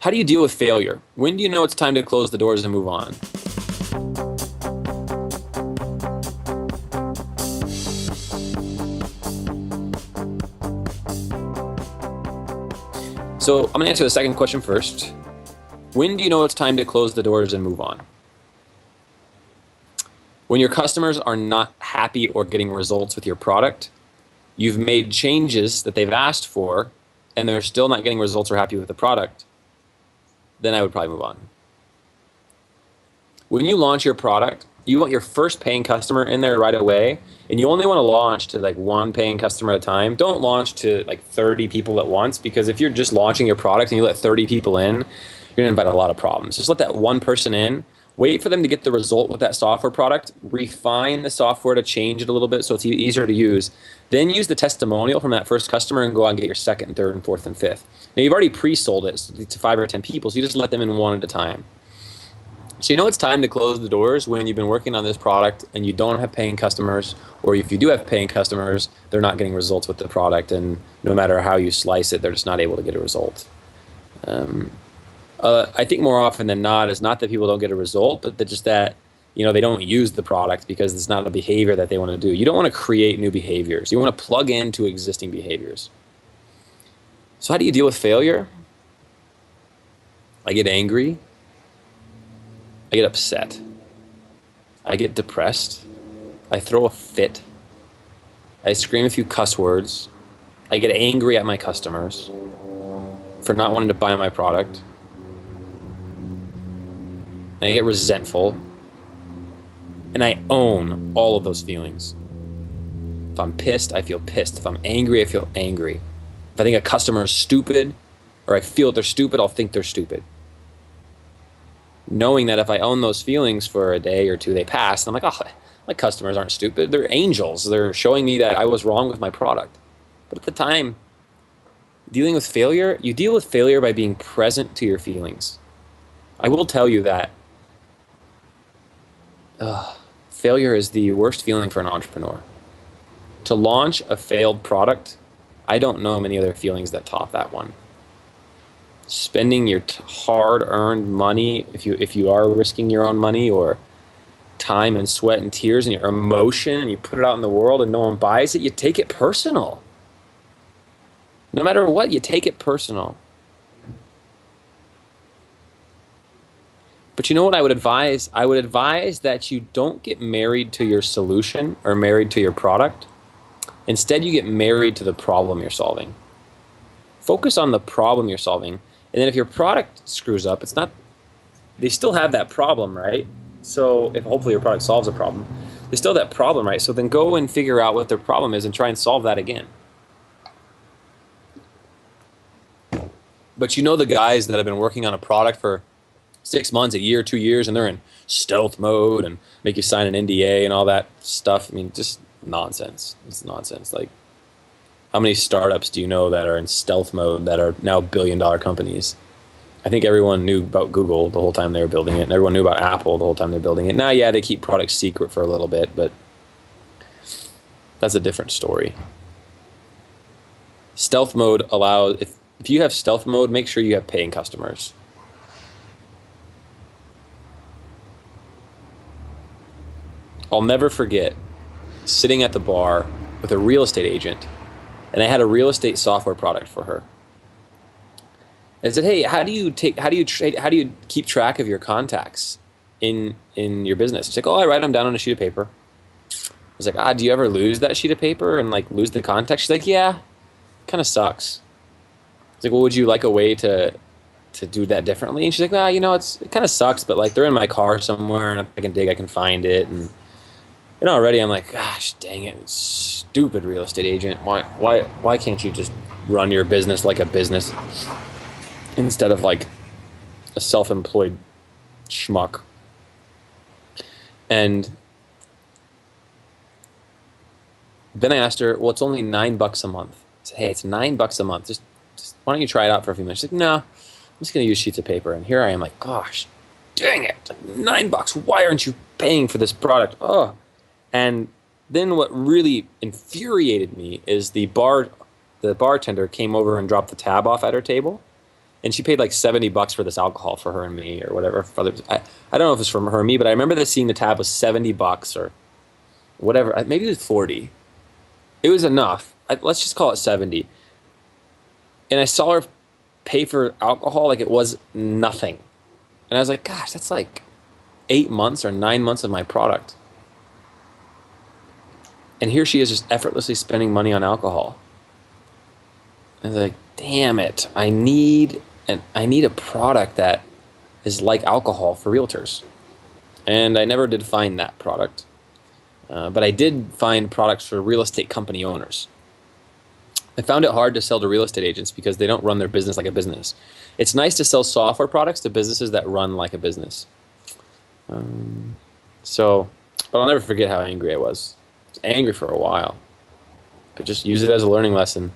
How do you deal with failure? When do you know it's time to close the doors and move on? So I'm going to answer the second question first. When do you know it's time to close the doors and move on? When your customers are not happy or getting results with your product, you've made changes that they've asked for, and they're still not getting results or happy with the product, then I would probably move on. When you launch your product, you want your first paying customer in there right away, and you only want to launch to like one paying customer at a time. Don't launch to like 30 people at once, because if you're just launching your product and you let 30 people in, you're going to invite a lot of problems. Just let that one person in, wait for them to get the result with that software product, refine the software to change it a little bit so it's easier to use, then use the testimonial from that first customer and go out and get your second and third and fourth and fifth. Now you've already pre-sold it to 5 or 10 people, so you just let them in one at a time. So you know it's time to close the doors when you've been working on this product and you don't have paying customers, or if you do have paying customers, they're not getting results with the product, and no matter how you slice it, they're just not able to get a result. I think more often than not, it's not that people don't get a result, but that just that they don't use the product because it's not a behavior that they want to do. You don't want to create new behaviors. You want to plug into existing behaviors. So how do you deal with failure? I get angry. I get upset. I get depressed. I throw a fit. I scream a few cuss words. I get angry at my customers for not wanting to buy my product. And I get resentful. And I own all of those feelings. If I'm pissed, I feel pissed. If I'm angry, I feel angry. If I think a customer is stupid, or I feel that they're stupid, I'll think they're stupid. Knowing that if I own those feelings for a day or two, they pass, and I'm like, oh, my customers aren't stupid. They're angels. They're showing me that I was wrong with my product. But at the time, dealing with failure, you deal with failure by being present to your feelings. I will tell you that failure is the worst feeling for an entrepreneur. To launch a failed product, I don't know many other feelings that top that one. Spending your hard-earned money, if you are risking your own money, or time and sweat and tears and your emotion, and you put it out in the world and no one buys it, you take it personal. No matter what, you take it personal. But you know what I would advise? I would advise that you don't get married to your solution or married to your product. Instead, you get married to the problem you're solving. Focus on the problem you're solving. And then if your product screws up, they still have that problem, right? So if hopefully your product solves a problem, they still have that problem, right? So then go and figure out what their problem is and try and solve that again. But you know the guys that have been working on a product for 6 months, a year, 2 years, and they're in stealth mode and make you sign an NDA and all that stuff. I mean, just nonsense. It's nonsense. Like, how many startups do you know that are in stealth mode that are now billion-dollar companies? I think everyone knew about Google the whole time they were building it, and everyone knew about Apple the whole time they're building it. Now, yeah, they keep products secret for a little bit, but that's a different story. Stealth mode allows, if you have stealth mode, make sure you have paying customers. I'll never forget sitting at the bar with a real estate agent, and I had a real estate software product for her. I said, "Hey, how do you keep track of your contacts in your business?" She's like, "Oh, I write them down on a sheet of paper." I was like, "Do you ever lose that sheet of paper and like lose the contacts?" She's like, "Yeah, kind of sucks." I was like, "Well, would you like a way to do that differently?" And she's like, "Well, it kind of sucks, but like they're in my car somewhere, and if I can dig, I can find it." And already I'm like, "Gosh, dang it, stupid real estate agent. Why can't you just run your business like a business instead of like a self-employed schmuck?" And then I asked her, "Well, it's only $9 a month." I said, "Hey, it's $9 a month. Just why don't you try it out for a few minutes?" She's like, "No, I'm just going to use sheets of paper." And here I am like, "Gosh, dang it, $9. Why aren't you paying for this product?" Oh. And then what really infuriated me is the bartender came over and dropped the tab off at her table. and she paid like $70 for this alcohol for her and me or whatever. I don't know if it's from her and me, but I remember that seeing the tab was $70 or whatever. Maybe it was 40. It was enough. Let's just call it 70. And I saw her pay for alcohol like it was nothing. And I was like, gosh, that's like 8 months or 9 months of my product. And here she is just effortlessly spending money on alcohol. And I was like, damn it, I need a product that is like alcohol for realtors. And I never did find that product. But I did find products for real estate company owners. I found it hard to sell to real estate agents because they don't run their business like a business. It's nice to sell software products to businesses that run like a business. But I'll never forget how angry I was. I was angry for a while. But just use it as a learning lesson.